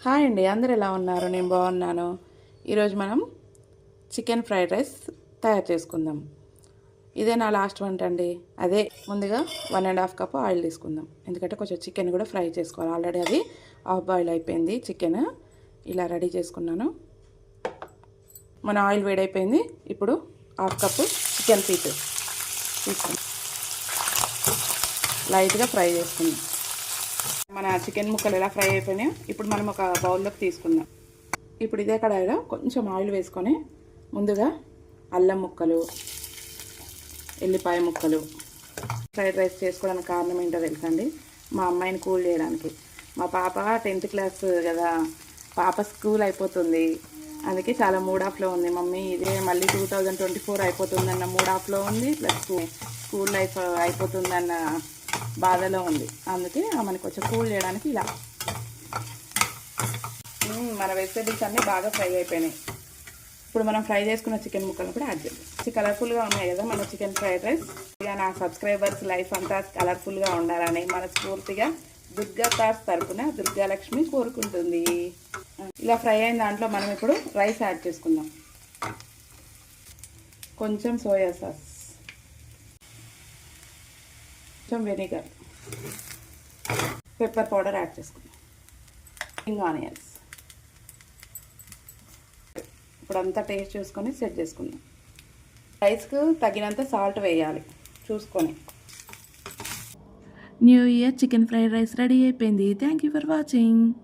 Hi అండి, అందరు ఎలా ఉన్నారు? నేను బాగున్నాను. ఈరోజు మనం చికెన్ ఫ్రైడ్ రైస్ తయారు చేసుకుందాం. ఇదే నా లాస్ట్ వంట అండి. అదే ముందుగా 1.5 కప్ ఆయిల్ తీసుకుందాం, ఎందుకంటే కొంచెం చికెన్ కూడా ఫ్రై చేసుకోవాలి. ఆల్రెడీ అది హాఫ్ బాయిల్ అయిపోయింది చికెన్. ఇలా రెడీ చేసుకున్నాను. మన ఆయిల్ వేడైపోయింది. ఇప్పుడు 1/2 కప్పు చికెన్ పీస్ తీసుకుందాం, లైట్గా ఫ్రై చేసుకుందాం. మన చికెన్ ముక్కలు ఎలా ఫ్రై అయిపోయినాయో ఇప్పుడు మనం ఒక బౌల్లోకి తీసుకుందాం. ఇప్పుడు ఇదే కడాయిలో కొంచెం ఆయిల్ వేసుకొని ముందుగా అల్లం ముక్కలు, ఎల్లిపాయ ముక్కలు. ఫ్రైడ్ రైస్ చేసుకోవడానికి కారణం ఏంటో తెలుసండి? మా అమ్మాయిని కూల్ చేయడానికి. మా పాప 10th క్లాస్ కదా, పాప స్కూల్ అయిపోతుంది. అందుకే చాలా మూడ్ ఆఫ్లో ఉంది. మమ్మీ ఇదే మళ్ళీ 2024 అయిపోతుందన్న మూడ్ ఆఫ్లో ఉంది, ప్లస్ స్కూల్ లైఫ్ అయిపోతుందన్న బాధలో ఉంది. అందుకే మనకి కొంచెం కూల్ చేయడానికి ఇలా. మన వెజిటేబుల్స్ అన్నీ బాగా ఫ్రై అయిపోయినాయి. ఇప్పుడు మనం ఫ్రై చేసుకున్న చికెన్ ముక్కలు కూడా యాడ్ చేద్దాం. కలర్ఫుల్గా ఉన్నాయి కదా మన చికెన్ ఫ్రైడ్ రైస్. ఇక నా సబ్స్క్రైబర్స్ లైఫ్ అంతా కలర్ఫుల్గా ఉండాలని మనస్ఫూర్తిగా దుర్గా తాస్ తరపున దుర్గాలక్ష్మి కోరుకుంటుంది. ఇలా ఫ్రై అయిన దాంట్లో మనం ఇప్పుడు రైస్ యాడ్ చేసుకుందాం. కొంచెం సోయా సాస్, కొంచెం వెనిగర్, పెప్పర్ పౌడర్ యాడ్ చేసుకుందాం, ఆనియన్స్. ఇప్పుడు అంతా టేస్ట్ చూసుకొని సెట్ చేసుకుందాం. రైస్కు తగినంత సాల్ట్ వేయాలి చూసుకొని. New year chicken fried rice ready అయిపోయింది. Thank you for watching.